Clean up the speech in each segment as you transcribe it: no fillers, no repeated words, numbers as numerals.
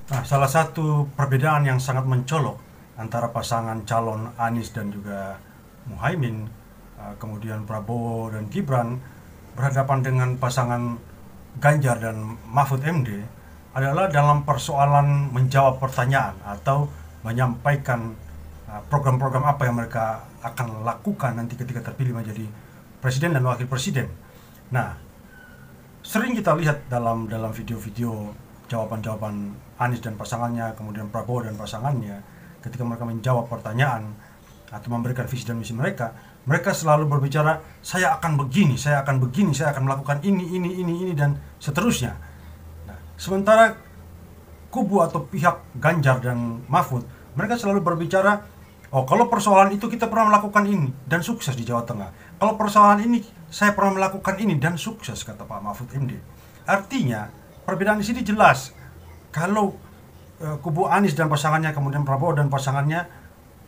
Nah, salah satu perbedaan yang sangat mencolok antara pasangan calon Anies dan juga Muhaimin, kemudian Prabowo dan Gibran berhadapan dengan pasangan Ganjar dan Mahfud MD adalah dalam persoalan menjawab pertanyaan atau menyampaikan program-program apa yang mereka akan lakukan nanti ketika terpilih menjadi presiden dan wakil presiden. Nah, sering kita lihat dalam video-video jawaban-jawaban Anies dan pasangannya, kemudian Prabowo dan pasangannya, ketika mereka menjawab pertanyaan atau memberikan visi dan misi mereka, mereka selalu berbicara, saya akan begini, saya akan begini, saya akan melakukan ini, dan seterusnya. Nah, sementara kubu atau pihak Ganjar dan Mahfud, mereka selalu berbicara, oh kalau persoalan itu kita pernah melakukan ini dan sukses di Jawa Tengah. Kalau persoalan ini saya pernah melakukan ini dan sukses, kata Pak Mahfud MD. Artinya perbedaan di sini jelas. Kalau kubu Anies dan pasangannya, kemudian Prabowo dan pasangannya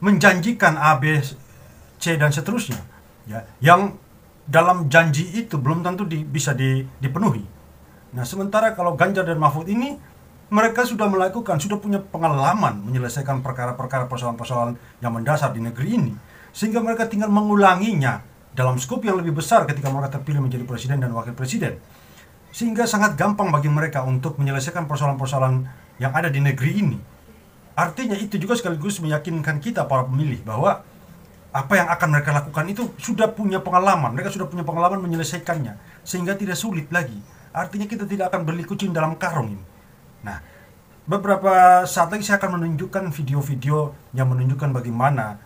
menjanjikan A, B, C dan seterusnya, ya, yang dalam janji itu belum tentu bisa dipenuhi. Nah, sementara kalau Ganjar dan Mahfud ini, mereka sudah melakukan, sudah punya pengalaman menyelesaikan perkara-perkara persoalan-persoalan yang mendasar di negeri ini, sehingga mereka tinggal mengulanginya dalam skop yang lebih besar ketika mereka terpilih menjadi presiden dan wakil presiden. Sehingga sangat gampang bagi mereka untuk menyelesaikan persoalan-persoalan yang ada di negeri ini. Artinya itu juga sekaligus meyakinkan kita para pemilih bahwa apa yang akan mereka lakukan itu sudah punya pengalaman, mereka sudah punya pengalaman menyelesaikannya, sehingga tidak sulit lagi. Artinya kita tidak akan beli kucing dalam karung ini. Nah, beberapa saat lagi saya akan menunjukkan video-video yang menunjukkan bagaimana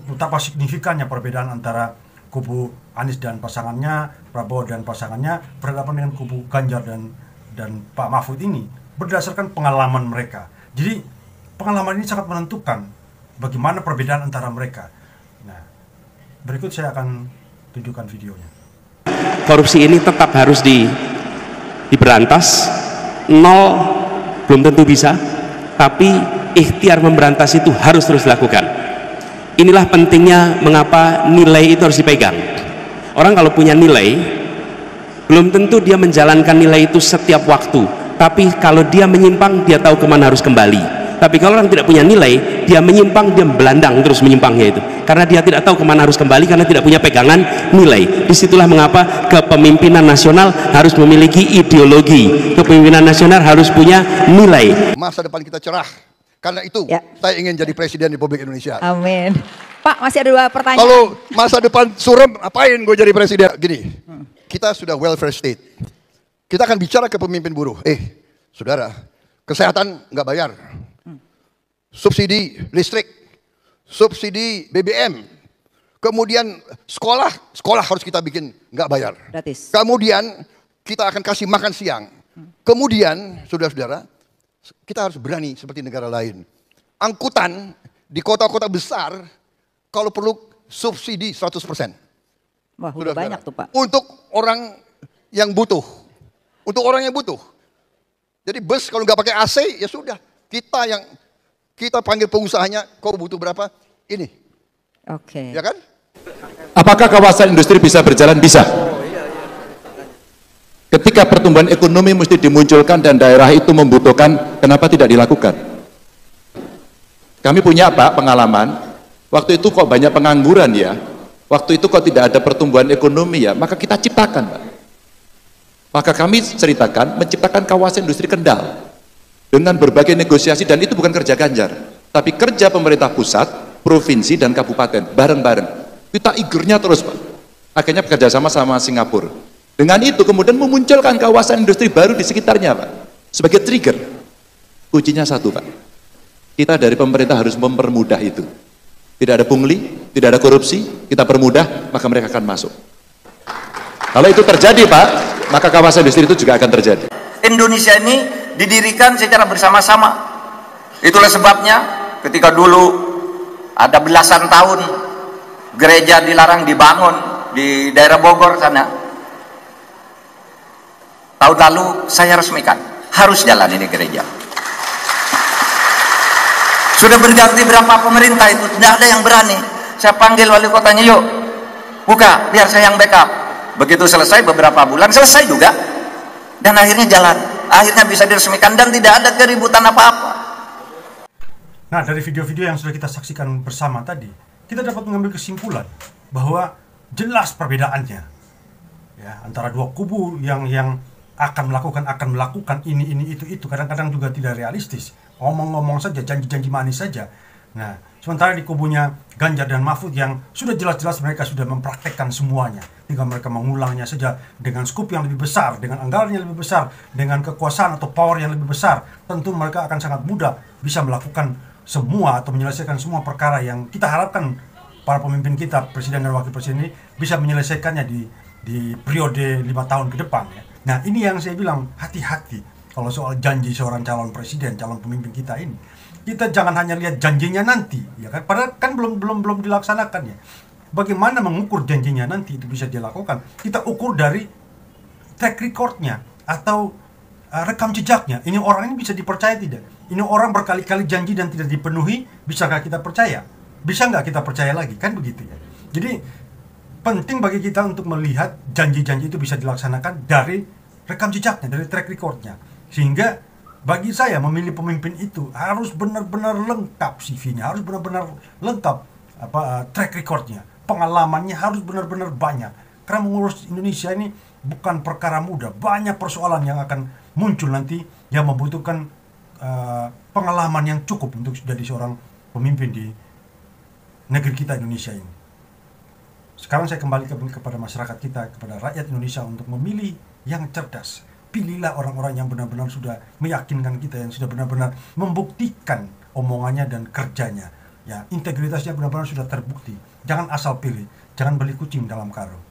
betapa signifikannya perbedaan antara kubu Anies dan pasangannya, Prabowo dan pasangannya berhadapan dengan kubu Ganjar dan Pak Mahfud ini berdasarkan pengalaman mereka. Jadi pengalaman ini sangat menentukan bagaimana perbedaan antara mereka. Nah, berikut saya akan tunjukkan videonya. Korupsi ini tetap harus diberantas. Nol belum tentu bisa, tapi ikhtiar memberantas itu harus terus dilakukan. Inilah pentingnya mengapa nilai itu harus dipegang. Orang kalau punya nilai, belum tentu dia menjalankan nilai itu setiap waktu, tapi kalau dia menyimpang, dia tahu kemana harus kembali. Tapi kalau orang tidak punya nilai, dia menyimpang, dia belandang terus menyimpangnya itu, karena dia tidak tahu kemana harus kembali, karena tidak punya pegangan nilai. Disitulah mengapa kepemimpinan nasional harus memiliki ideologi, kepemimpinan nasional harus punya nilai. Masa depan kita cerah, karena itu saya ingin jadi presiden Republik Indonesia. Amin. Pak, masih ada 2 pertanyaan. Kalau masa depan suram, apain gue jadi presiden? Gini, kita sudah welfare state, kita akan bicara ke pemimpin buruh. Saudara, kesehatan nggak bayar, subsidi listrik, subsidi BBM, kemudian sekolah harus kita bikin nggak bayar. Gratis. Kemudian kita akan kasih makan siang. Kemudian, saudara-saudara, kita harus berani seperti negara lain. Angkutan di kota-kota besar, kalau perlu subsidi 100%. Wah, udah banyak tuh Pak. Untuk orang yang butuh. Untuk orang yang butuh. Jadi bus kalau nggak pakai AC, ya sudah. Kita panggil pengusahanya, kau butuh berapa? Ini. Oke. Ya kan? Apakah kawasan industri bisa berjalan? Bisa. Ketika pertumbuhan ekonomi mesti dimunculkan dan daerah itu membutuhkan, kenapa tidak dilakukan? Kami punya Pak pengalaman, waktu itu kok banyak pengangguran ya, waktu itu kok tidak ada pertumbuhan ekonomi ya, maka kita ciptakan Pak. Maka kami ceritakan, menciptakan kawasan industri Kendal dengan berbagai negosiasi, dan itu bukan kerja Ganjar, tapi kerja pemerintah pusat, provinsi dan kabupaten bareng-bareng. Kita igernya terus Pak. Akhirnya bekerja sama Singapura. Dengan itu kemudian memunculkan kawasan industri baru di sekitarnya Pak. Sebagai trigger. Kuncinya satu Pak. Kita dari pemerintah harus mempermudah itu. Tidak ada pungli, tidak ada korupsi, kita permudah, maka mereka akan masuk. Kalau itu terjadi Pak, maka kawasan industri itu juga akan terjadi. Indonesia ini didirikan secara bersama-sama. Itulah sebabnya ketika dulu ada belasan tahun gereja dilarang dibangun di daerah Bogor sana. Tahun lalu saya resmikan, harus jalan ini gereja. Sudah berganti berapa pemerintah itu, tidak ada yang berani. Saya panggil wali kotanya, yuk buka, biar saya yang backup. Begitu selesai beberapa bulan, selesai juga. Dan akhirnya jalan. akhirnya bisa diresmikan dan tidak ada keributan apa-apa. Nah, dari video-video yang sudah kita saksikan bersama tadi, kita dapat mengambil kesimpulan bahwa jelas perbedaannya ya antara dua kubu yang akan melakukan ini itu kadang-kadang juga tidak realistis, ngomong-ngomong saja, janji-janji manis saja. Nah, sementara di kubunya Ganjar dan Mahfud yang sudah jelas-jelas mereka sudah mempraktekkan semuanya, tinggal mereka mengulangnya saja dengan skup yang lebih besar, dengan anggaran yang lebih besar, dengan kekuasaan atau power yang lebih besar. Tentu mereka akan sangat mudah bisa melakukan semua atau menyelesaikan semua perkara yang kita harapkan para pemimpin kita, presiden dan wakil presiden ini bisa menyelesaikannya di periode 5 tahun ke depan ya. Nah, ini yang saya bilang, hati-hati kalau soal janji seorang calon presiden, calon pemimpin kita ini. Kita jangan hanya lihat janjinya nanti, ya kan? Padahal kan belum dilaksanakan ya. Bagaimana mengukur janjinya nanti itu bisa dilakukan? Kita ukur dari track recordnya atau rekam jejaknya. Ini orang ini bisa dipercaya tidak? Ini orang berkali-kali janji dan tidak dipenuhi, bisakah kita percaya? Bisa nggak kita percaya lagi? Kan begitu ya. Jadi penting bagi kita untuk melihat janji-janji itu bisa dilaksanakan dari rekam jejaknya, dari track recordnya. Sehingga bagi saya memilih pemimpin itu harus benar-benar lengkap CV-nya, harus benar-benar lengkap track recordnya, pengalamannya harus benar-benar banyak. Karena mengurus Indonesia ini bukan perkara mudah, banyak persoalan yang akan muncul nanti yang membutuhkan pengalaman yang cukup untuk jadi seorang pemimpin di negeri kita Indonesia ini. Sekarang saya kembali kepada masyarakat kita, kepada rakyat Indonesia untuk memilih yang cerdas. Pilihlah orang-orang yang benar-benar sudah meyakinkan kita, yang sudah benar-benar membuktikan omongannya dan kerjanya. Ya, integritasnya benar-benar sudah terbukti. Jangan asal pilih, jangan beli kucing dalam karung.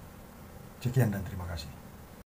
Sekian dan terima kasih.